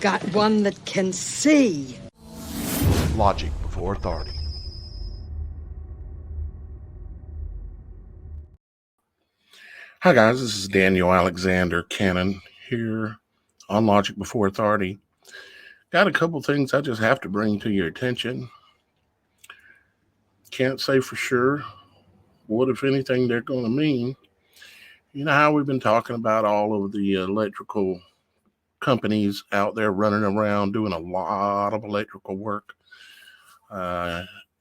got one that can see. Logic before authority. Hi guys, this is Daniel Alexander Cannon here on Logic Before Authority. Got a couple things I just have to bring to your attention. Can't say for sure what, if anything, they're going to mean. You know how we've been talking about all of the electrical companies out there running around doing a lot of electrical work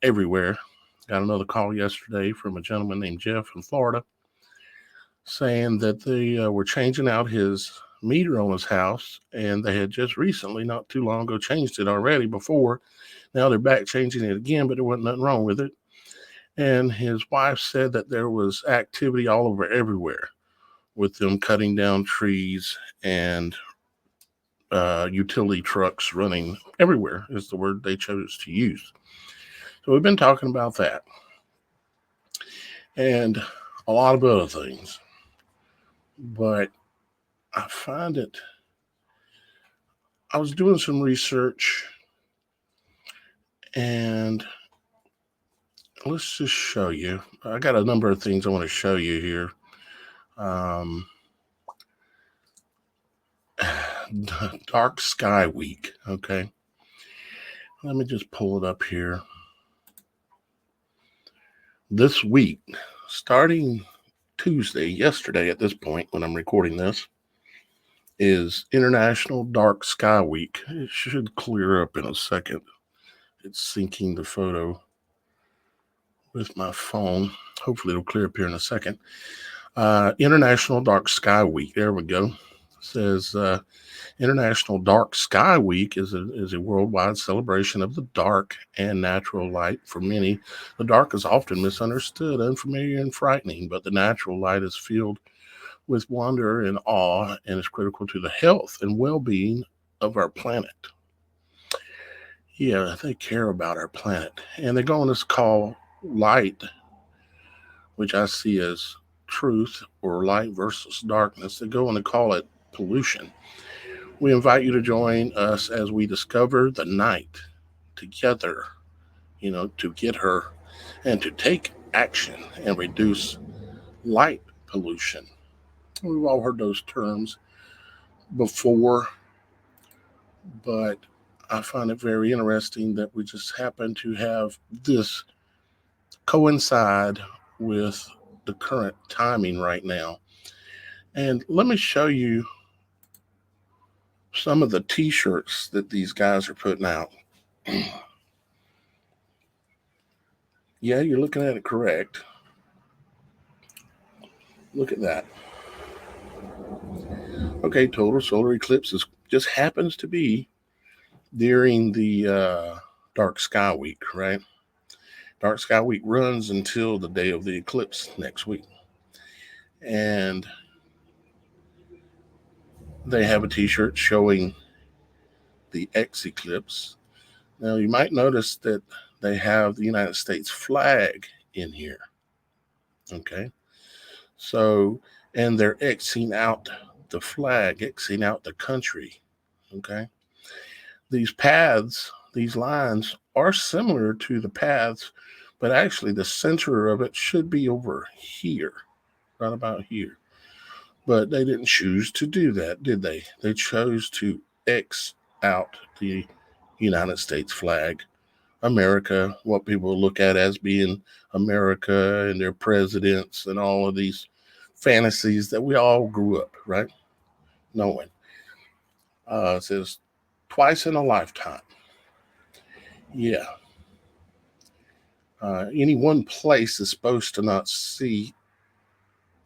everywhere. Got another call yesterday from a gentleman named Jeff in Florida saying that they were changing out his meter on his house, and they had just recently, not too long ago, changed it already before. Now they're back changing it again, but there wasn't nothing wrong with it. And his wife said that there was activity all over everywhere with them cutting down trees and utility trucks running everywhere is the word they chose to use. So we've been talking about that and a lot of other things. But I find it, I was doing some research, and let's just show you. I got a number of things I want to show you here. Dark Sky Week, okay? Let me just pull it up here. This week, starting Tuesday, yesterday at this point when I'm recording this, is International Dark Sky Week. It should clear up in a second. It's syncing the photo with my phone. Hopefully it'll clear up here in a second. International Dark Sky Week. There we go. It says International Dark Sky Week is a worldwide celebration of the dark and natural light. For many, the dark is often misunderstood, unfamiliar, and frightening, but the natural light is filled with wonder and awe and is critical to the health and well-being of our planet. Yeah, they care about our planet. And they're going to call light, which I see as truth or light versus darkness. They're going to call it pollution. We invite you to join us as we discover the night together, to get her and to take action and reduce light pollution. We've all heard those terms before, but I find it very interesting that we just happen to have this coincide with the current timing right now. And let me show you some of the t-shirts that these guys are putting out. Yeah, you're looking at it correct. Look at that. Okay, total solar eclipse just happens to be during the Dark Sky Week, right? Dark Sky Week runs until the day of the eclipse next week. And they have a t-shirt showing the Eclipse. Now, you might notice that they have the United States flag in here. Okay. So, and they're Xing out the flag, Xing out the country. Okay. These paths, these lines are similar to the paths, but actually the center of it should be over here, right about here. But they didn't choose to do that, did they? They chose to X out the United States flag, America, what people look at as being America and their presidents and all of these fantasies that we all grew up, right? Knowing. It says twice in a lifetime. Yeah. Any one place is supposed to not see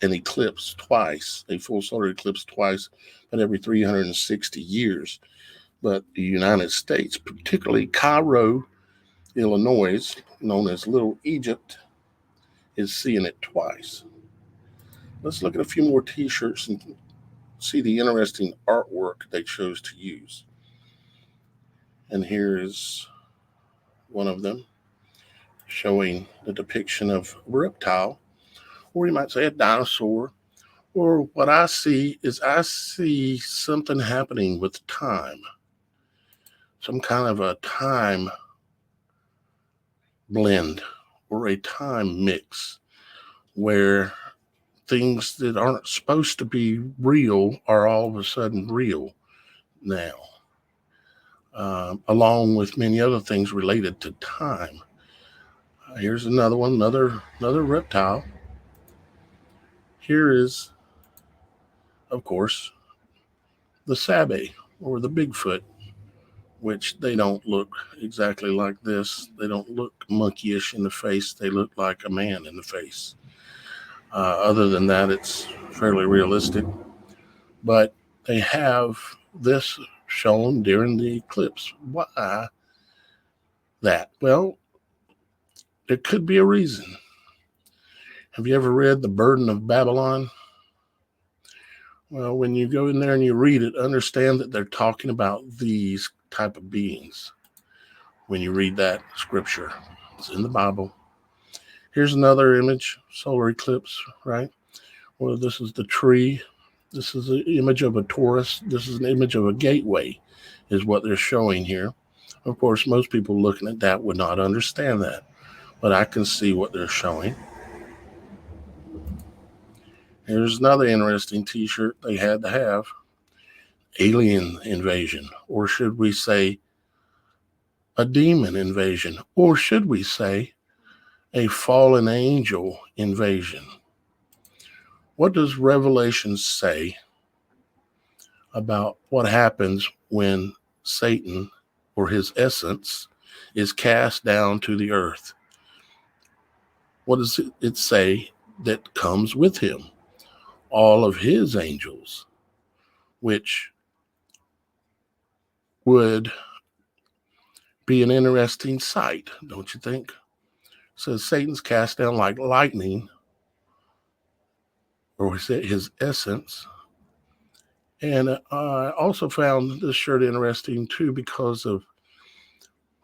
an eclipse twice, a full solar eclipse twice, but every 360 years. But the United States, particularly Cairo, Illinois, known as Little Egypt, is seeing it twice. Let's look at a few more t-shirts and see the interesting artwork they chose to use. And here is one of them showing the depiction of a reptile, or you might say a dinosaur. Or what I see is something happening with time. some kind of a time blend or a time mix where things that aren't supposed to be real are all of a sudden real now, along with many other things related to time. Here's another one, another reptile. Here is, of course, the Sabe or the Bigfoot, which they don't look exactly like this. They don't look monkeyish in the face. They look like a man in the face. Other than that, it's fairly realistic. But they have this shown during the eclipse. Why that? Well, there could be a reason. Have you ever read The Burden of Babylon? Well, when you go in there and you read it, understand that they're talking about these type of beings. When you read that scripture, it's in the Bible. Here's another image, solar eclipse, right? Well, this is the tree. This is an image of a torus. This is an image of a gateway, is what they're showing here. Of course, most people looking at that would not understand that, but I can see what they're showing. Here's another interesting t-shirt they had to have. Alien invasion, or should we say a demon invasion, or should we say a fallen angel invasion? What does Revelation say about what happens when Satan, or his essence, is cast down to the earth? What does it say that comes with him? All of his angels, which would be an interesting sight, don't you think? It says Satan's cast down like lightning, or his essence. And I also found this shirt interesting too because of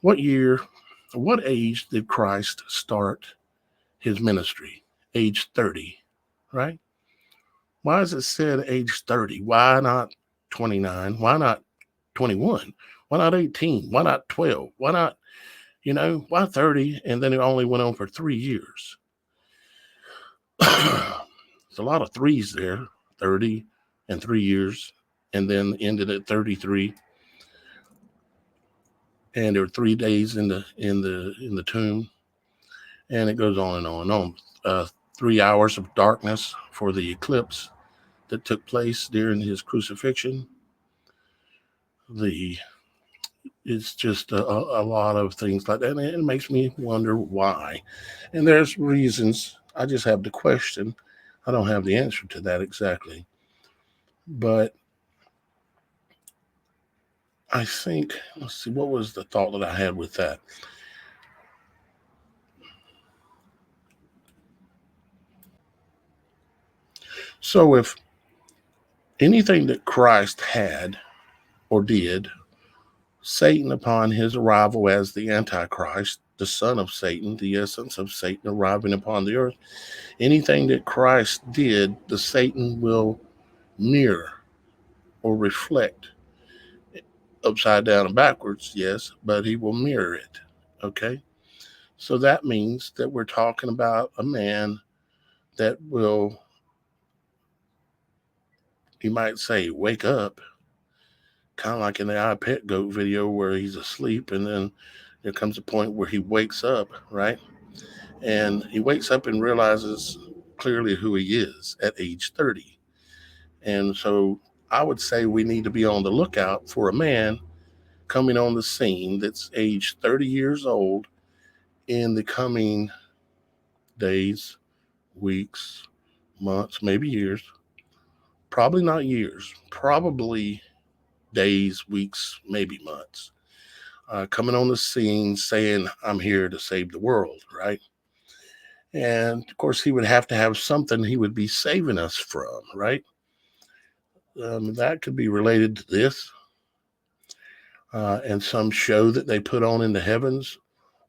what age did Christ start his ministry? Age 30, right? Why is it said age 30? Why not 29? Why not 21? Why not 18? Why not 12? Why not, why 30? And then it only went on for 3 years. There's a lot of threes there, 30 and 3 years, and then ended at 33. And there were 3 days in the tomb, and it goes on and on and on. 3 hours of darkness for the eclipse that took place during his crucifixion. It's just a lot of things like that, and it makes me wonder why. And there's reasons. I just have the question. I don't have the answer to that exactly. But I think, let's see, what was the thought that I had with that? So if anything that Christ had or did, Satan upon his arrival as the Antichrist, the son of Satan, the essence of Satan arriving upon the earth, anything that Christ did, the Satan will mirror or reflect upside down and backwards, yes, but he will mirror it, okay? So that means that we're talking about a man that will, you might say, wake up, kind of like in the I Pet Goat video where he's asleep and then there comes a point where he wakes up, right? And he wakes up and realizes clearly who he is at age 30. And so I would say we need to be on the lookout for a man coming on the scene that's age 30 years old in the coming days, weeks, months, maybe years. Probably not years, probably days, weeks, maybe months. Coming on the scene saying, I'm here to save the world, right? And of course, he would have to have something he would be saving us from, right? That could be related to this and some show that they put on in the heavens,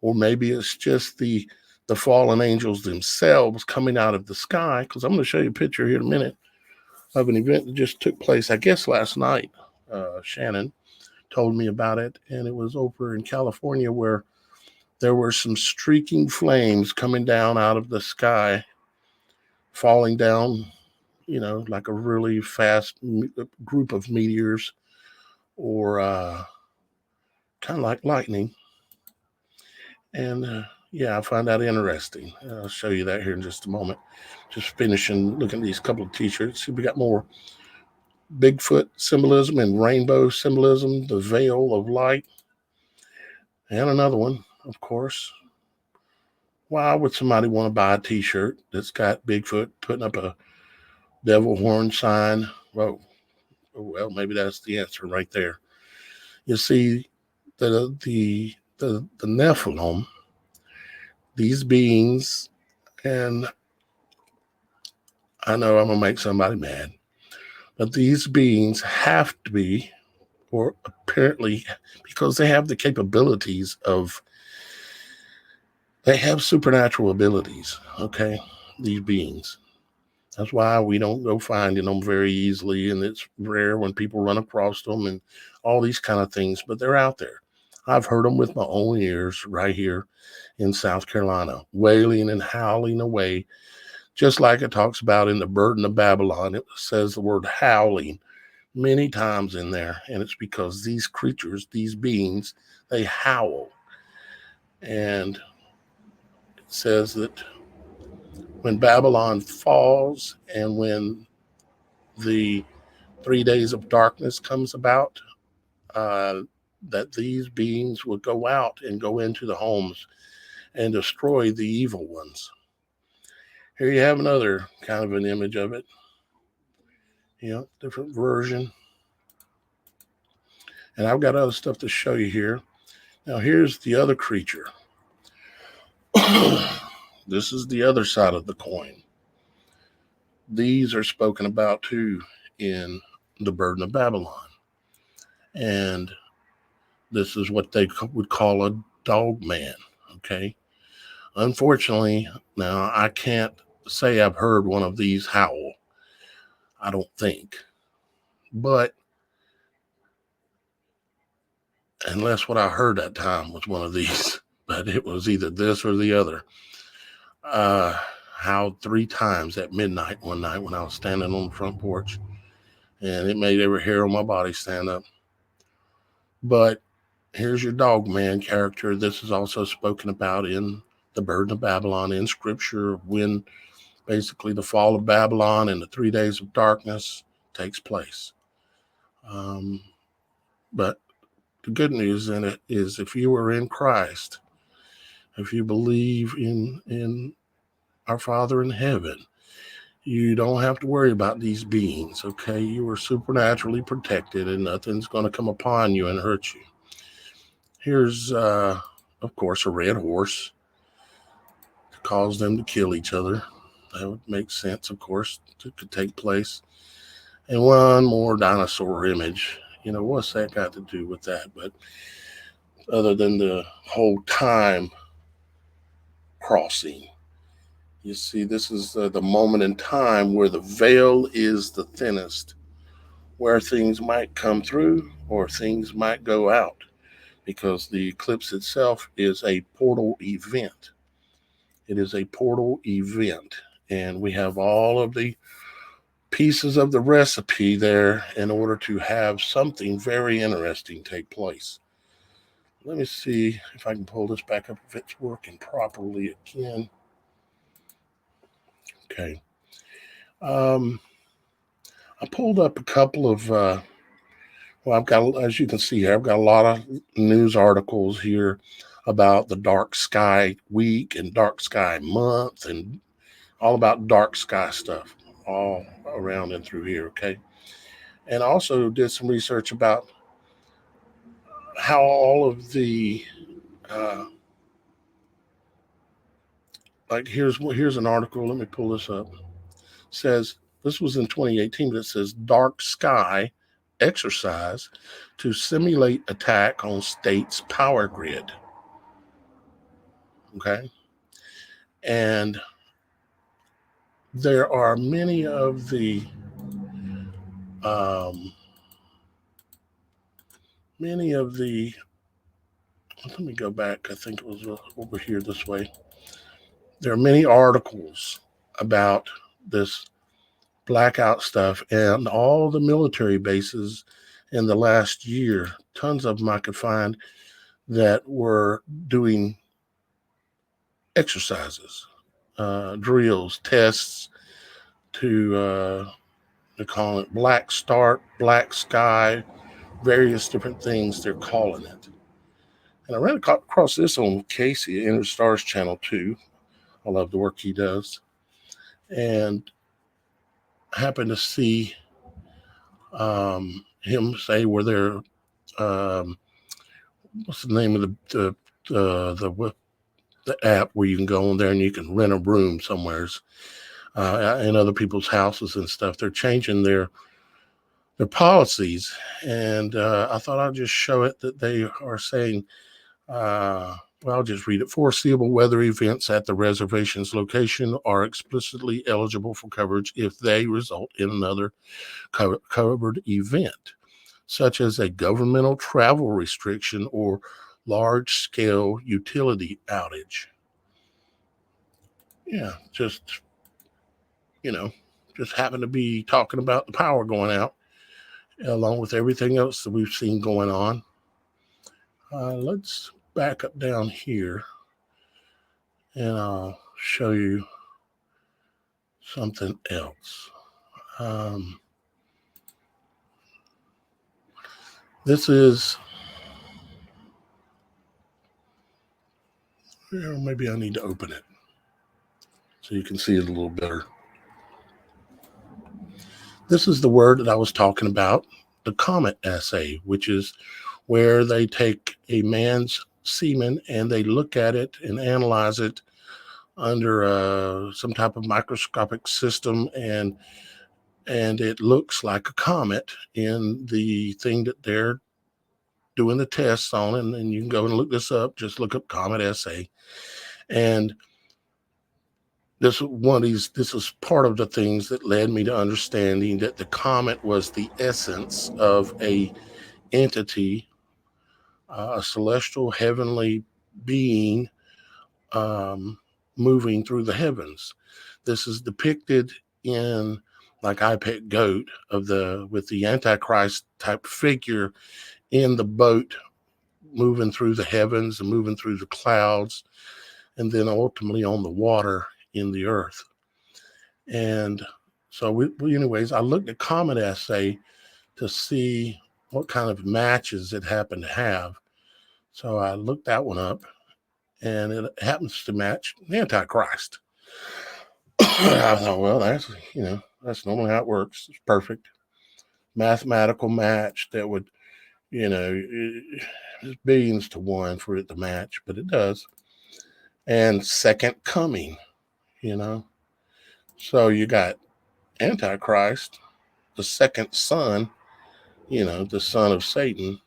or maybe it's just the fallen angels themselves coming out of the sky. Because I'm going to show you a picture here in a minute of an event that just took place, I guess, last night. Shannon told me about it, and it was over in California where there were some streaking flames coming down out of the sky, falling down, like a really fast group of meteors, or kind of like lightning. And yeah, I find that interesting. I'll show you that here in just a moment. Just finishing looking at these couple of t-shirts. See, we got more Bigfoot symbolism and rainbow symbolism, the veil of light, and another one, of course. Why would somebody want to buy a t-shirt that's got Bigfoot putting up a devil horn sign? Well, maybe that's the answer right there. You see, the Nephilim, these beings, and I know I'm gonna make somebody mad, but these beings have to be, or apparently, because they have the capabilities of, they have supernatural abilities. Okay, these beings. That's why we don't go finding them very easily, and it's rare when people run across them and all these kind of things, but they're out there. I've heard them with my own ears right here in South Carolina, wailing and howling away, just like it talks about in the Burden of Babylon. It says the word howling many times in there, and it's because these creatures, these beings, they howl. And it says that when Babylon falls and when the 3 days of darkness comes about, uh, that these beings will go out and go into the homes and destroy the evil ones. Here you have another kind of an image of it, different version. And I've got other stuff to show you here. Now, here's the other creature. This is the other side of the coin. These are spoken about too in the Burden of Babylon. And this is what they would call a dog man. Okay. Unfortunately, now I can't say I've heard one of these howl. I don't think. But unless what I heard that time was one of these, but it was either this or the other. Howled 3 times at midnight one night when I was standing on the front porch, and it made every hair on my body stand up. But here's your dog man character. This is also spoken about in the Burden of Babylon in Scripture, when basically the fall of Babylon and the 3 days of darkness takes place. But the good news in it is, if you are in Christ, if you believe in our Father in heaven, you don't have to worry about these beings, okay? You are supernaturally protected, and nothing's going to come upon you and hurt you. Here's, of course, a red horse to cause them to kill each other. That would make sense, of course, to take place. And one more dinosaur image. What's that got to do with that? But other than the whole time crossing, you see, this is the moment in time where the veil is the thinnest, where things might come through or things might go out, because the eclipse itself is a portal event. It is a portal event, and we have all of the pieces of the recipe there in order to have something very interesting take place. Let me see if I can pull this back up, if it's working properly again. Okay. I pulled up a couple of, I've got, as you can see here, I've got a lot of news articles here about the dark sky week and dark sky month and all about dark sky stuff all around and through here. Okay. And I also did some research about how all of the, uh, like here's an article. Let me pull this up. It says, this was in 2018, but it says dark sky exercise to simulate attack on state's power grid. Okay. And there are many of the many of the, let me go back. I think it was over here this way. There are many articles about this blackout stuff and all the military bases in the last year. Tons of them I could find that were doing exercises, drills, tests to they call it black start, black sky, various different things they're calling it. And I ran across this on Casey, Inner Stars Channel 2. I love the work he does. And I happened to see him say where there, what's the name of the app where you can go on there and you can rent a room somewheres in other people's houses and stuff. They're changing their policies, and I thought I'd just show it that they are saying, well, I'll just read it. Foreseeable weather events at the reservation's location are explicitly eligible for coverage if they result in another covered event, such as a governmental travel restriction or large-scale utility outage. Yeah, just, just happen to be talking about the power going out, along with everything else that we've seen going on. Let's back up down here, and I'll show you something else. This is, maybe I need to open it so you can see it a little better. This is the word that I was talking about, the comet assay, which is where they take a man's semen and they look at it and analyze it under some type of microscopic system, and it looks like a comet in the thing that they're doing the tests on. And you can go and look this up. Just look up comet assay. And this is part of the things that led me to understanding that the comet was the essence of a entity, a celestial heavenly being, moving through the heavens. This is depicted in, like I Pet Goat, with the Antichrist type figure in the boat, moving through the heavens and moving through the clouds, and then ultimately on the water in the earth. And so, anyways, I looked at comet assay to see what kind of matches it happened to have. So I looked that one up, and it happens to match the Antichrist. I thought, well, that's normally how it works. It's perfect mathematical match that would, there's billions to one for it to match, but it does. And second coming, so you got Antichrist, the second son, the son of Satan,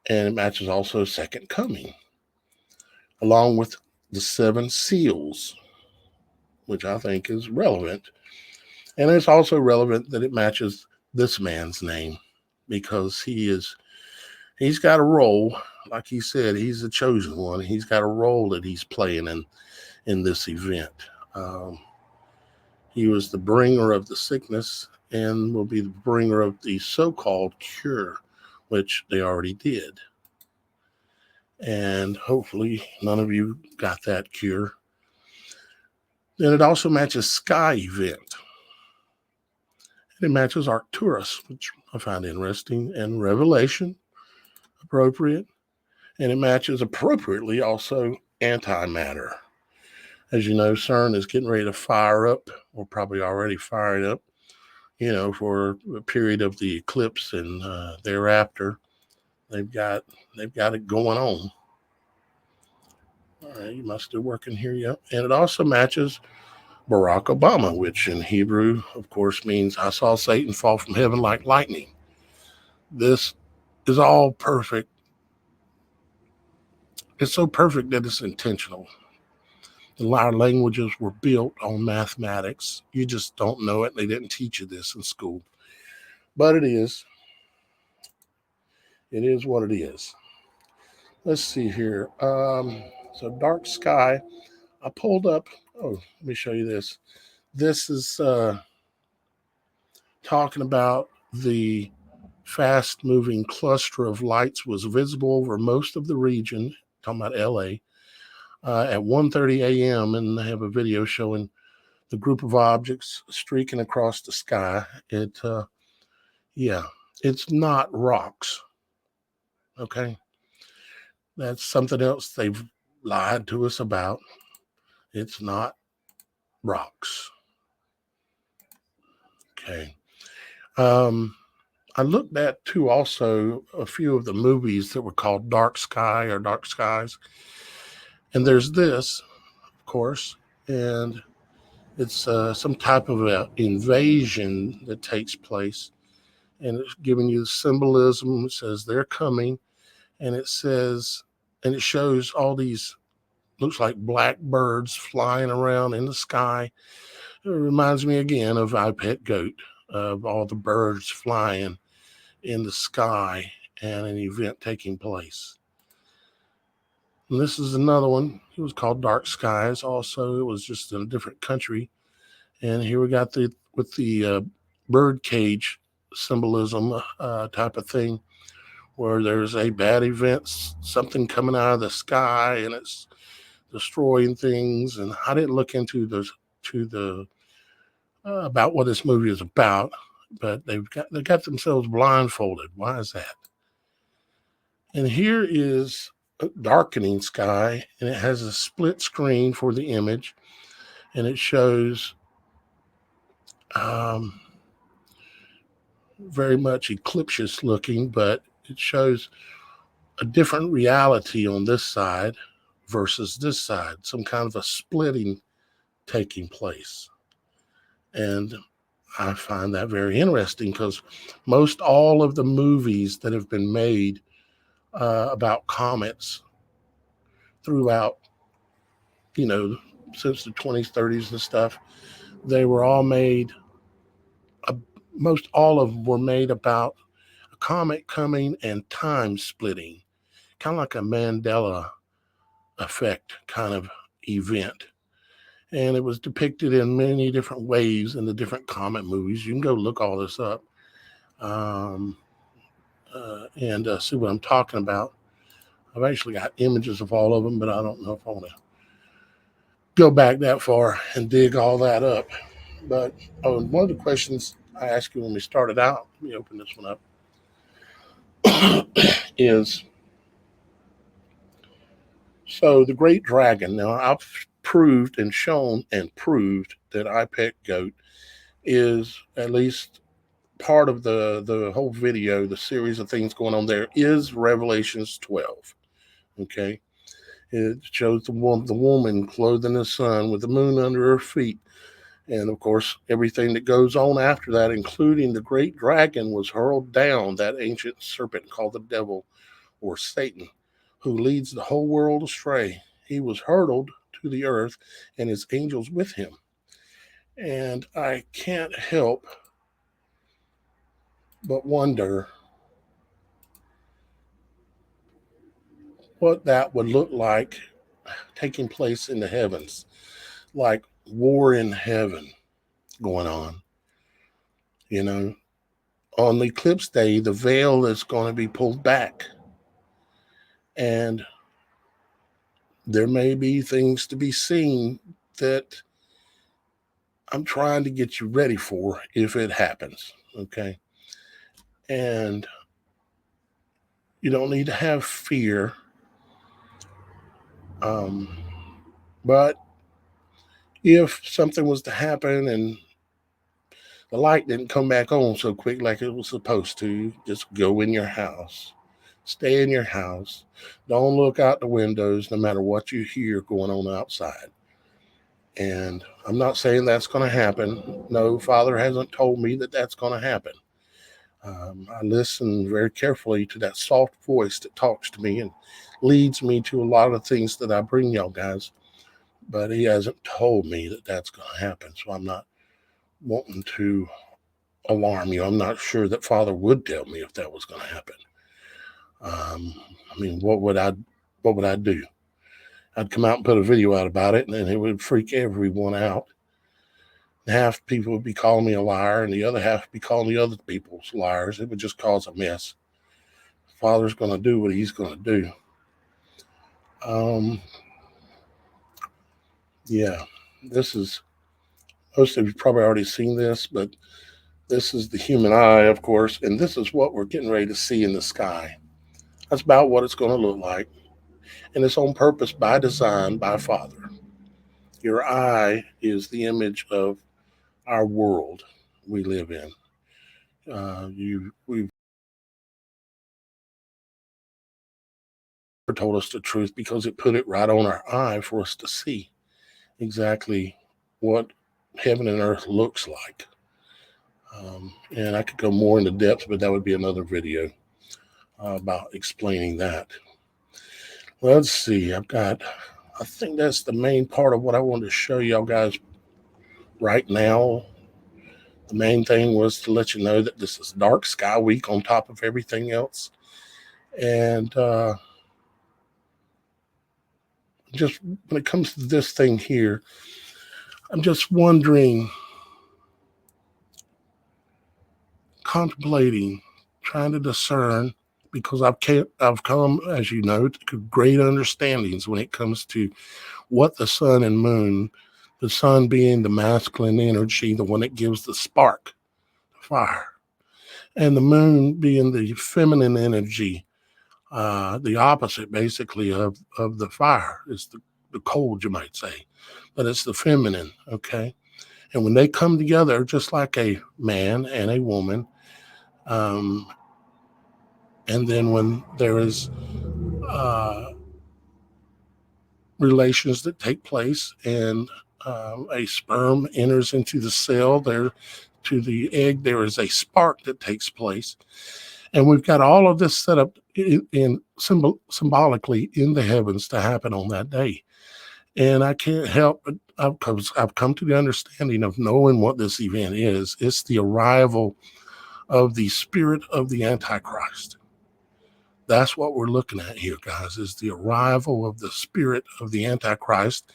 and it matches also second coming, along with the seven seals, which I think is relevant. And it's also relevant that it matches this man's name, because he's got a role. Like he said, he's the chosen one. He's got a role that he's playing in this event. He was the bringer of the sickness and will be the bringer of the so-called cure, which they already did. And hopefully none of you got that cure. Then it also matches sky event. And it matches Arcturus, which I find interesting, and Revelation, appropriate. And it matches appropriately also antimatter. As you know, CERN is getting ready to fire up, or probably already fired up, for a period of the eclipse and thereafter. They've got it going on. All right, you must still working here, yep. And it also matches Barack Obama, which in Hebrew, of course, means I saw Satan fall from heaven like lightning. This is all perfect. It's so perfect that it's intentional. A lot of languages were built on mathematics. You just don't know it. They didn't teach you this in school. But it is. It is what it is. Let's see here. So dark sky. I pulled up. Oh, let me show you this. This is talking about the fast moving cluster of lights was visible over most of the region, talking about LA, at 1:30 a.m. And they have a video showing the group of objects streaking across the sky. Yeah, it's not rocks. Okay. That's something else they've lied to us about. It's not rocks. Okay. I looked at too also a few of the movies that were called Dark Sky or Dark Skies. And there's this, of course, and it's some type of an invasion that takes place. And it's giving you the symbolism. It says they're coming. And it says, and it shows all these, looks like black birds flying around in the sky. It reminds me again of I Pet Goat, of all the birds flying in the sky and an event taking place. And this is another one. It was called Dark Skies. Also, it was just in a different country. And here we got the bird cage symbolism type of thing, where there's a bad event, something coming out of the sky, and it's destroying things. And I didn't look into the about what this movie is about, but they got themselves blindfolded. Why is that? And here is a darkening sky, and it has a split screen for the image, and it shows very much eclipse looking, but it shows a different reality on this side versus this side, some kind of a splitting taking place. And I find that very interesting because most all of the movies that have been made about comets throughout, since the 20s, 30s and stuff, they were all made, most all of them were made about a comet coming and time splitting, kind of like a Mandela effect kind of event. And it was depicted in many different ways in the different comet movies. You can go look all this up and see what I'm talking about. I've actually got images of all of them, but I don't know if I want to go back that far and dig all that up. But one of the questions I asked you when we started out, let me open this one up, is so the great dragon. Now, I've proved and shown and proved that I Pet Goat is at least part of the whole video, the series of things going on there is Revelations 12. Okay. It shows the woman clothed in the sun with the moon under her feet. And of course, everything that goes on after that, including the great dragon, was hurled down, that ancient serpent called the devil or Satan, who leads the whole world astray. He was hurled to the earth and his angels with him. And I can't help but wonder what that would look like taking place in the heavens, like war in heaven going on. On the eclipse day, the veil is going to be pulled back, and there may be things to be seen that I'm trying to get you ready for if it happens. Okay. And you don't need to have fear. But if something was to happen and the light didn't come back on so quick like it was supposed to, just go in your house. Stay in your house. Don't look out the windows no matter what you hear going on outside. And I'm not saying that's going to happen. No, Father hasn't told me that that's going to happen. I listen very carefully to that soft voice that talks to me and leads me to a lot of things that I bring y'all guys. But he hasn't told me that that's going to happen. So I'm not wanting to alarm you. I'm not sure that Father would tell me if that was going to happen. I mean, what would I do? I'd come out and put a video out about it, and then it would freak everyone out. Half people would be calling me a liar, and the other half would be calling the other people's liars. It would just cause a mess. Father's going to do what he's going to do. Yeah, this is, most of you probably already seen this, but this is the human eye, of course, and this is what we're getting ready to see in the sky. That's about what it's going to look like. And it's on purpose, by design, by Father. Your eye is the image of our world we live in. We've told us the truth because it put it right on our eye for us to see exactly what heaven and earth looks like. And I could go more into depth, but that would be another video about explaining that. Let's see. I think that's the main part of what I wanted to show y'all guys right now. The main thing was to let you know that this is Dark Sky Week on top of everything else. And just when it comes to this thing here, I'm just wondering, contemplating, trying to discern, because I've come, as you know, to great understandings when it comes to what the sun and moon, the sun being the masculine energy, the one that gives the spark, the fire, and the moon being the feminine energy, the opposite basically of the fire. It's the cold, you might say, but it's the feminine, okay? And when they come together, just like a man and a woman, and then when there is relations that take place and a sperm enters into the cell, there to the egg, there is a spark that takes place. And we've got all of this set up symbolically in the heavens to happen on that day. And I can't help but I've come to the understanding of knowing what this event is. It's the arrival of the spirit of the Antichrist. That's what we're looking at here, guys, is the arrival of the spirit of the Antichrist.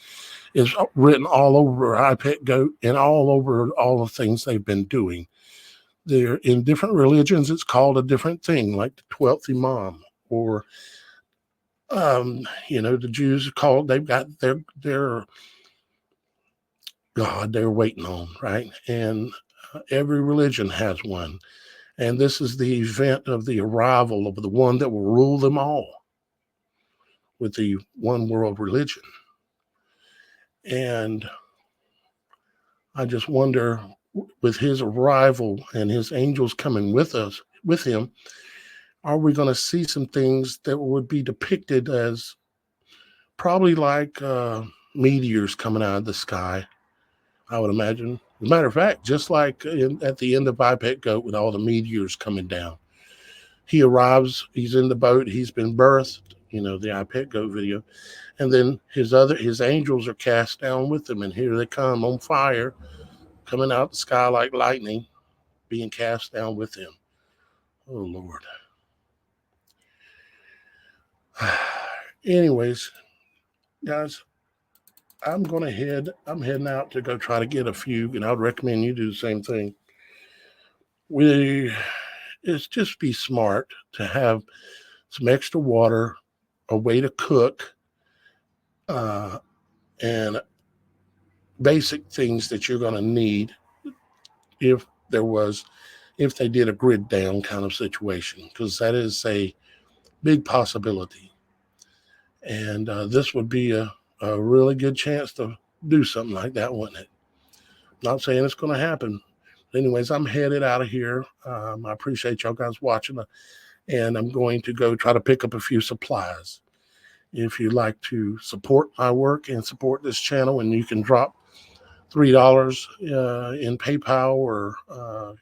Is written all over iPet Goat and all over all the things they've been doing. They're in different religions. It's called a different thing, like the 12th Imam, or the Jews they've got their God they're waiting on, right? And every religion has one. And this is the event of the arrival of the one that will rule them all with the one world religion. And I just wonder, with his arrival and his angels coming with him, are we going to see some things that would be depicted as probably like meteors coming out of the sky, I would imagine. As a matter of fact, just like at the end of iPet Goat with all the meteors coming down. He arrives, he's in the boat, he's been birthed, the iPet Goat video. And then his angels are cast down with him, and here they come on fire, coming out the sky like lightning, being cast down with him. Oh, Lord. Anyways, guys, I'm heading out to go try to get a few, and I would recommend you do the same thing. It's just be smart to have some extra water, a way to cook, and basic things that you're going to need if they did a grid down kind of situation, because that is a big possibility. And this would be a really good chance to do something like that, wouldn't it? Not saying it's going to happen. Anyways, I'm headed out of here. I appreciate y'all guys watching, and I'm going to go try to pick up a few supplies. If you'd like to support my work and support this channel, and you can drop $3 in PayPal or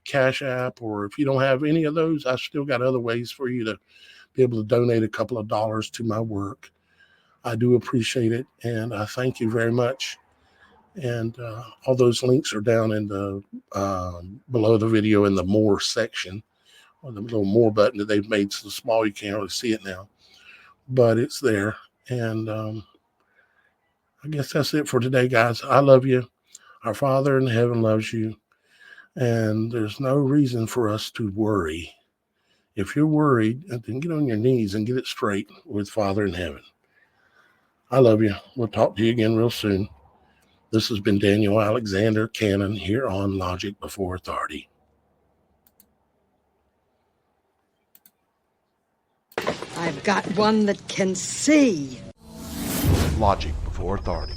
Cash App, or if you don't have any of those, I've still got other ways for you to be able to donate a couple of dollars to my work. I do appreciate it, and I thank you very much. And all those links are down in the below the video in the more section or the little more button that they've made so small you can't really see it now, but it's there. And I guess that's it for today, guys. I love you. Our Father in heaven loves you. And there's no reason for us to worry. If you're worried, then get on your knees and get it straight with Father in heaven. I love you. We'll talk to you again real soon. This has been Daniel Alexander Cannon here on Logic Before Authority. I've got one that can see. Logic Before Authority.